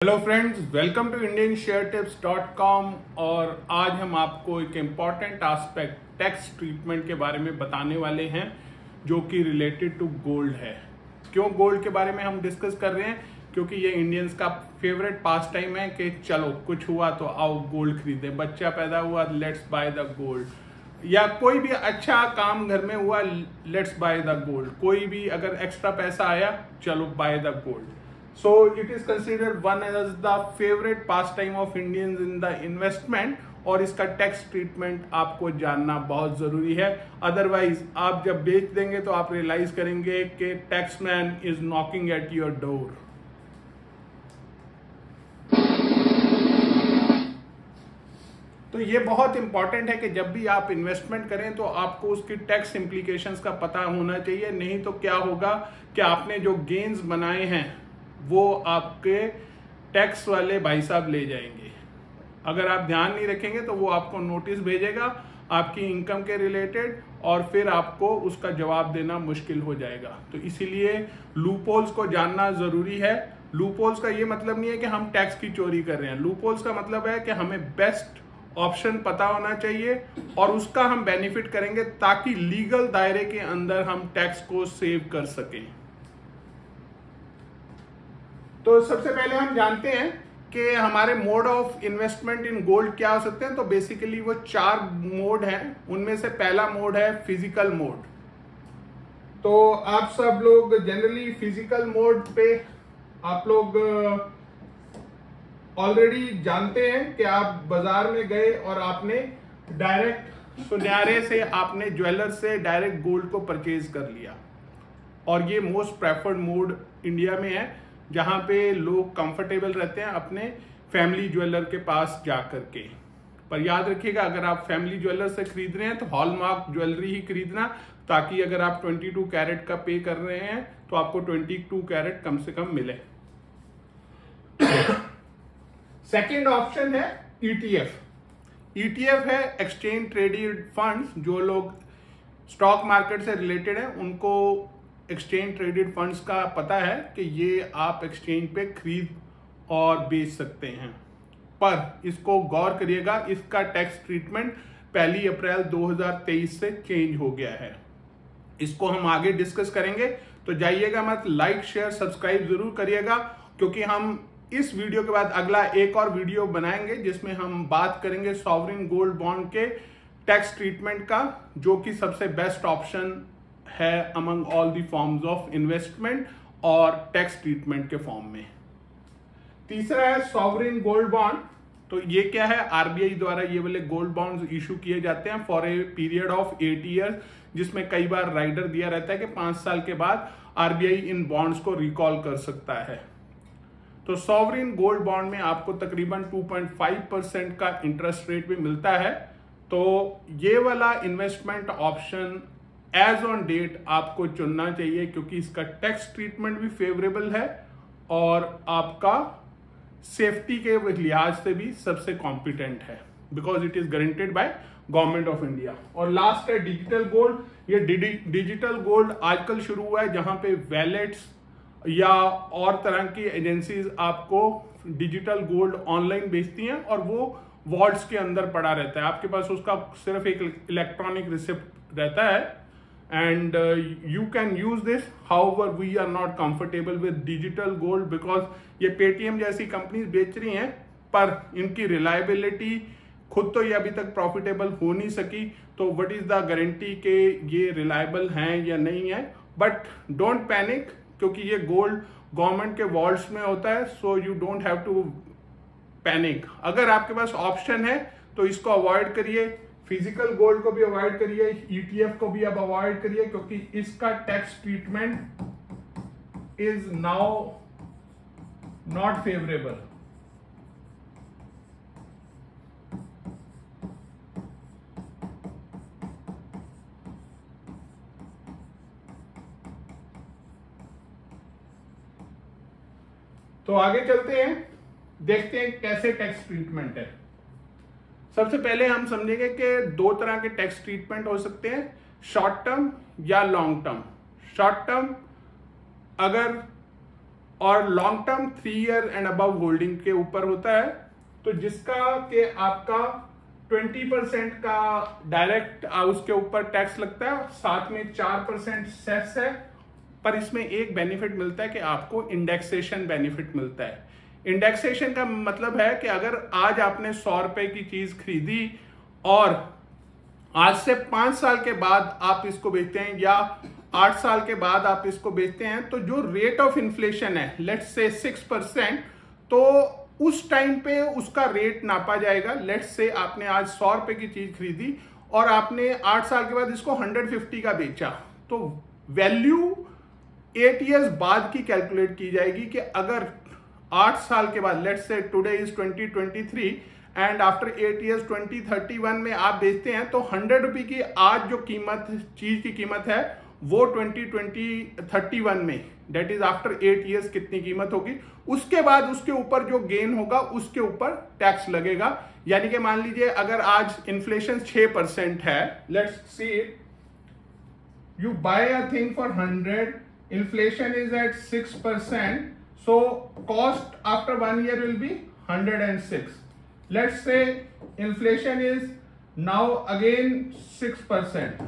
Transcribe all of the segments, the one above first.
Hello friends, welcome to indiansharetips.com। और आज हम आपको एक इम्पॉर्टेंट एस्पेक्ट टैक्स ट्रीटमेंट के बारे में बताने वाले हैं जो कि रिलेटेड टू गोल्ड है। क्यों गोल्ड के बारे में हम डिस्कस कर रहे हैं? क्योंकि ये इंडियंस का फेवरेट पास टाइम है कि चलो कुछ हुआ तो आओ गोल्ड खरीदे, बच्चा पैदा हुआ लेट्स बाय द गोल्ड, या कोई भी अच्छा काम घर में हुआ लेट्स बाय द गोल्ड, कोई भी अगर एक्स्ट्रा पैसा आया चलो by the gold. So it is considered one as the favorite pastime of Indians in the investment, और इसका टैक्स ट्रीटमेंट आपको जानना बहुत जरूरी है। अदरवाइज आप जब बेच देंगे तो आप रियलाइज करेंगे कि Taxmann is knocking at your door. तो ये बहुत इंपॉर्टेंट है कि जब भी आप इन्वेस्टमेंट करें तो आपको उसकी टैक्स इंप्लीकेशंस का पता होना चाहिए। नहीं तो क्या होगा कि आपने जो गेन्स बनाए हैं वो आपके टैक्स वाले भाई साहब ले जाएंगे। अगर आप ध्यान नहीं रखेंगे तो वो आपको नोटिस भेजेगा आपकी इनकम के रिलेटेड, और फिर आपको उसका जवाब देना मुश्किल हो जाएगा। तो इसीलिए लूपहोल्स को जानना जरूरी है। लूपहोल्स का ये मतलब नहीं है कि हम टैक्स की चोरी कर रहे हैं। लूपहोल्स का मतलब है कि हमें बेस्ट ऑप्शन पता होना चाहिए और उसका हम बेनिफिट करेंगे ताकि लीगल दायरे के अंदर हम टैक्स को सेव कर सकें। तो सबसे पहले हम जानते हैं कि हमारे mode of investment in gold क्या हो सकते हैं। तो बेसिकली वो 4 मोड हैं। उनमें से पहला मोड है फिजिकल मोड। तो आप सब लोग जनरली फिजिकल मोड पे आप लोग ऑलरेडी जानते हैं कि आप बाजार में गए और आपने डायरेक्ट सुनहरे से, आपने ज्वेलर से डायरेक्ट गोल्ड को परचेज कर लिया, और ये मोस्ट प्रेफर्ड मोड इंडिया में है जहां पे लोग कंफर्टेबल रहते हैं अपने फैमिली ज्वेलर के पास जाकर के। पर याद रखिएगा, अगर आप फैमिली ज्वेलर से खरीद रहे हैं तो हॉलमार्क ज्वेलरी ही खरीदना, ताकि अगर आप 22 कैरेट का पे कर रहे हैं तो आपको 22 कैरेट कम से कम मिले। सेकेंड ऑप्शन है ETF। ETF है एक्सचेंज ट्रेडेड फंड्स। जो लोग स्टॉक मार्केट से रिलेटेड है उनको एक्सचेंज ट्रेडेड फंड्स का पता है कि ये आप एक्सचेंज पे खरीद और बेच सकते हैं। पर इसको गौर करिएगा, इसका टैक्स ट्रीटमेंट 1 अप्रैल 2023 से चेंज हो गया है। इसको हम आगे डिस्कस करेंगे, तो जाइएगा मत, लाइक शेयर सब्सक्राइब जरूर करिएगा, क्योंकि हम इस वीडियो के बाद अगला एक और वीडियो बनाएंगे जिसमें हम बात करेंगे सॉवरिन गोल्ड बॉन्ड के टैक्स ट्रीटमेंट का, जो कि सबसे बेस्ट ऑप्शन है among all the forms of investment और टैक्स ट्रीटमेंट के फॉर्म में। तीसरा है सॉवरिन गोल्ड बॉन्ड। तो ये क्या है? आरबीआई द्वारा ये वाले गोल्ड बॉन्ड्स इशू किए जाते हैं for a period of 8 years, जिसमें कई बार राइडर दिया रहता है कि 5 साल के बाद आरबीआई इन बॉन्ड्स को रिकॉल कर सकता है। तो सॉवरिन गोल्ड बॉन्ड में आपको तकरीबन 2.5% का इंटरेस्ट रेट भी मिलता है। तो ये वाला investment option as on date आपको चुनना चाहिए, क्योंकि इसका टैक्स ट्रीटमेंट भी फेवरेबल है और आपका सेफ्टी के लिहाज से भी सबसे कॉम्पिटेंट है, because it is guaranteed by government of India. और लास्ट है डिजिटल गोल्ड। ये डिजिटल गोल्ड आजकल शुरू हुआ है, जहां पे वैलेट्स या और तरह की एजेंसीज आपको डिजिटल गोल्ड ऑनलाइन बेचती हैं और वो वॉल्ट्स के अंदर पड़ा रहता है। आपके पास उसका सिर्फ एक इलेक्ट्रॉनिक रिसिप्ट रहता है, and you can use this. However, we are not comfortable with digital gold because ये पेटीएम जैसी कंपनीज बेच रही हैं, पर इनकी रिलायबिलिटी खुद तो ये अभी तक प्रॉफिटेबल हो नहीं सकी। तो व्हाट इज द गारंटी कि ये रिलायबल हैं या नहीं है? बट डोंट पैनिक, क्योंकि ये गोल्ड गवर्नमेंट के वॉल्ट्स में होता है, so you don't have to panic. अगर आपके पास ऑप्शन है तो इसको अवॉइड करिए, फिजिकल गोल्ड को भी अवॉइड करिए, ETF को भी अब अवॉइड करिए, क्योंकि इसका tax treatment is now not favourable. तो आगे चलते हैं, देखते हैं कैसे टैक्स ट्रीटमेंट है। सबसे पहले हम समझेंगे कि 2 तरह के टैक्स ट्रीटमेंट हो सकते हैं, शॉर्ट टर्म या लॉन्ग टर्म। शॉर्ट टर्म, अगर और long term 3 year and above holding के ऊपर होता है। तो जिसका कि आपका 20% का डायरेक्ट उसके ऊपर टैक्स लगता है, साथ में 4% सेस है। पर इसमें एक बेनिफिट मिलता है कि आपको इंडेक्सेशन बेनिफिट मिलता है। इंडेक्सेशन का मतलब है कि अगर आज आपने 100 रुपए की चीज खरीदी और आज से 5 साल के बाद आप इसको बेचते हैं या 8 साल के बाद आप इसको बेचते हैं, तो जो रेट ऑफ इन्फ्लेशन है लेट्स से 6%, तो उस टाइम पे उसका रेट नापा जाएगा। लेट्स से आपने आज 100 रुपए की चीज खरीदी और आपने 8 साल के बाद इसको 150 का बेचा, तो वैल्यू 8 इयर्स बाद की कैलकुलेट की जाएगी कि अगर 8 साल के बाद, let's say today is 2023 and after 8 years 2031 में आप बेचते हैं, तो 100 रुपए की आज जो कीमत, चीज की कीमत है, वो 2031 में, डेट इज आफ्टर 8 इयर्स कितनी कीमत होगी, उसके बाद उसके ऊपर जो गेन होगा उसके ऊपर टैक्स लगेगा। यानी कि मान लीजिए अगर आज इन्फ्लेशन 6% है, let's see it, you buy a thing for 100, inflation is at 6%, so cost after 1 year will be 106. Let's say inflation is now again 6%,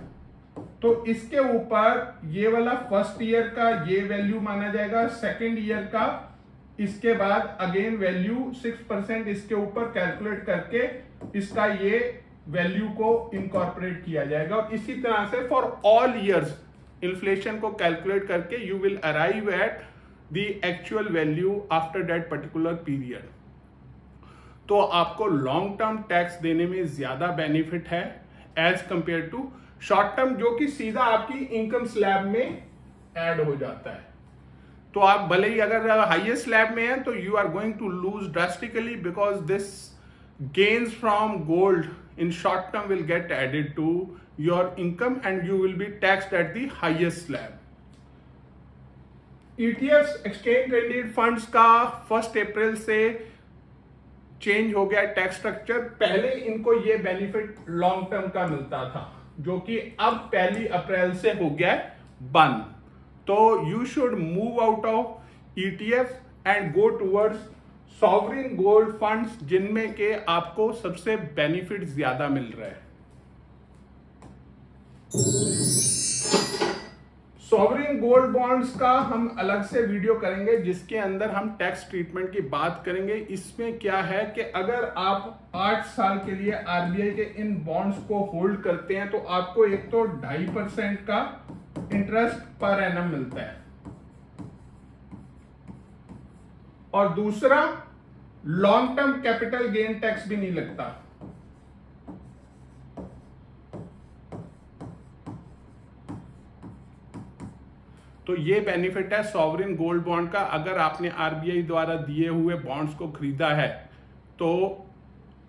तो इसके ऊपर ये वाला फर्स्ट ईयर का ये वैल्यू माना जाएगा, सेकेंड ईयर का इसके बाद अगेन वैल्यू 6% इसके ऊपर कैलकुलेट करके इसका ये वैल्यू को इनकॉर्पोरेट किया जाएगा। और इसी तरह से फॉर ऑल ईयर्स इन्फ्लेशन को कैलकुलेट करके you will arrive at the actual value after that particular period. तो आपको लॉन्ग टर्म टैक्स देने में ज्यादा बेनिफिट है as compare to short term, जो कि सीधा आपकी इनकम स्लैब में ऐड हो जाता है। तो आप भले ही अगर हाईएस्ट स्लैब में है तो you are going to lose drastically because this gains from gold in short term will get added to your income and you will be taxed at the highest slab. ETFs exchange traded funds का 1 अप्रैल से change हो गया tax structure. पहले इनको ये benefit long term का मिलता था, जो कि अब 1 अप्रैल से हो गया बंद। तो you should move out of ETF and go towards sovereign gold funds, जिनमें के आपको सबसे बेनिफिट ज्यादा मिल रहा है। सॉवरिन गोल्ड बॉन्ड्स का हम अलग से वीडियो करेंगे, जिसके अंदर हम टैक्स ट्रीटमेंट की बात करेंगे। इसमें क्या है कि अगर आप 8 साल के लिए RBI के इन बॉन्ड्स को होल्ड करते हैं, तो आपको एक तो 2.5% का इंटरेस्ट पर एनम मिलता है, और दूसरा long term capital gain tax भी नहीं लगता। तो ये बेनिफिट है सॉवरिन गोल्ड बॉन्ड का। अगर आपने RBI द्वारा दिए हुए बॉन्ड्स को खरीदा है तो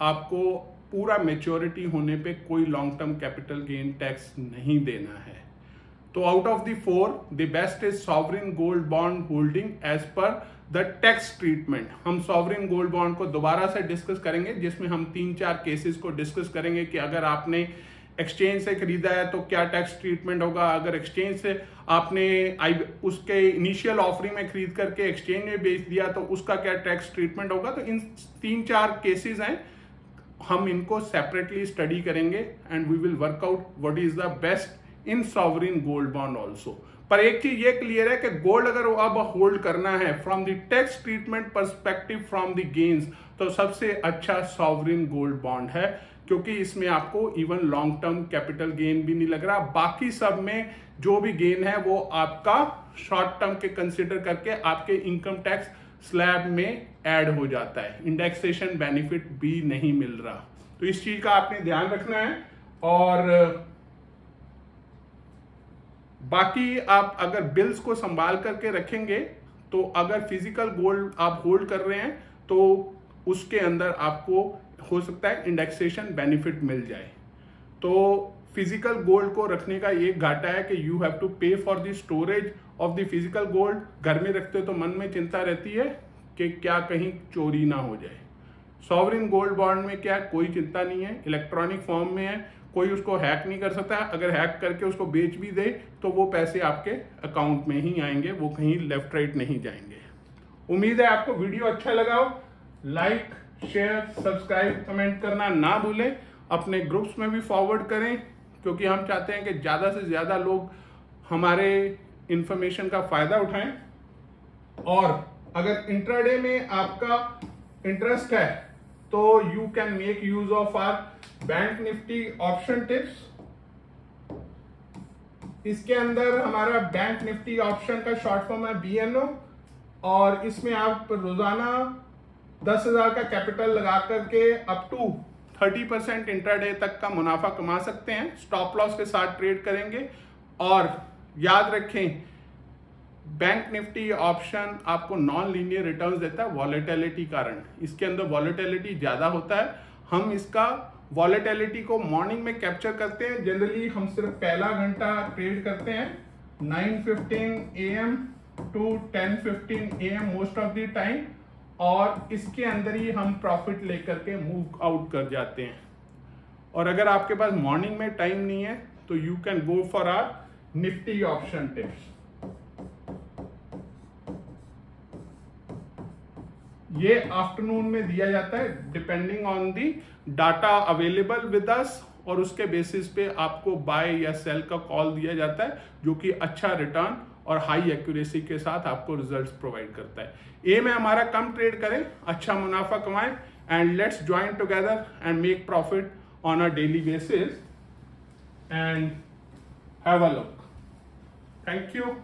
आपको पूरा मैच्योरिटी होने पे कोई long term capital gain tax नहीं देना है। तो out of the 4 the best is sovereign gold bond holding as per the tax treatment. हम सॉवरिन गोल्ड बॉन्ड को दोबारा से डिस्कस करेंगे, जिसमें हम 3-4 केसेस को डिस्कस करेंगे कि अगर आपने एक्सचेंज से खरीदा है तो क्या टैक्स ट्रीटमेंट होगा, अगर एक्सचेंज से आपने उसके इनिशियल ऑफरिंग में खरीद करके एक्सचेंज में बेच दिया तो उसका क्या टैक्स ट्रीटमेंट होगा। तो इन 3-4 केसेस हैं, हम इनको सेपरेटली स्टडी करेंगे and we will work out what is the best in sovereign gold bond also. पर एक चीज ये क्लियर है कि गोल्ड अगर अब होल्ड करना है from the tax treatment perspective from the gains, तो सबसे अच्छा सॉवरिन गोल्ड बॉन्ड है, क्योंकि इसमें आपको even long term capital gain भी नहीं लग रहा। बाकी सब में जो भी गेन है वो आपका शॉर्ट टर्म के कंसिडर करके आपके इनकम टैक्स स्लैब में ऐड हो जाता है, इंडेक्सेशन बेनिफिट भी नहीं मिल रहा। तो इस चीज का आपने ध्यान रखना है। और बाकी आप अगर बिल्स को संभाल करके रखेंगे तो अगर फिजिकल गोल्ड आप होल्ड कर रहे हैं तो उसके अंदर आपको हो सकता है इंडेक्सेशन बेनिफिट मिल जाए। तो फिजिकल गोल्ड को रखने का एक घाटा है कि यू हैव टू पे for the storage of the physical gold. घर में रखते हो तो मन में चिंता रहती है कि क्या कहीं चोरी ना हो जाए। सॉवरिन गोल्ड बॉन्ड में क्या कोई चिंता नहीं है, इलेक्ट्रॉनिक फॉर्म में है, कोई उसको हैक नहीं कर सकता। अगर हैक करके उसको बेच भी दे तो वो पैसे आपके अकाउंट में ही आएंगे, वो कहीं लेफ्ट राइट नहीं जाएंगे। उम्मीद है आपको वीडियो अच्छा लगा हो। लाइक, शेयर, सब्सक्राइब, कमेंट करना ना भूलें। अपने ग्रुप्स में भी फॉरवर्ड करें, क्योंकि हम चाहते हैं कि ज़्यादा से ज़्यादा लोग हमारे इंफॉर्मेशन का फ़ायदा उठाएं। और अगर इंट्राडे में आपका इंटरेस्ट है तो you can make use of our bank Nifty option tips. इसके अंदर हमारा बैंक निफ्टी ऑप्शन का शॉर्ट फॉर्म है BNO, और इसमें आप रोजाना 10,000 का कैपिटल लगा करके अप टू 30% इंट्राडे तक का मुनाफा कमा सकते हैं। स्टॉप लॉस के साथ ट्रेड करेंगे। और याद रखें, बैंक निफ्टी ऑप्शन आपको नॉन लीनियर रिटर्न्स देता है वॉलेटिलिटी कारण। इसके अंदर वॉलेटिलिटी ज्यादा होता है। हम इसका वॉलेटिलिटी को मॉर्निंग में कैप्चर करते हैं। जनरली हम सिर्फ पहला घंटा ट्रेड करते हैं 9:15 AM to 10:15 AM most of the time, और इसके अंदर ही हम प्रॉफिट लेकर के मूव आउट कर जाते हैं। और अगर आपके पास मॉर्निंग में टाइम नहीं है तो you can go for our Nifty option tips. ये आफ्टरनून में दिया जाता है depending on the data available with us, और उसके बेसिस पे आपको बाय या सेल का कॉल दिया जाता है, जो कि अच्छा रिटर्न और हाई एक्यूरेसी के साथ आपको रिजल्ट्स प्रोवाइड करता है। एम है हमारा कम ट्रेड करें, अच्छा मुनाफा कमाएं, and let's join together and make profit on a daily basis and have a look. Thank you.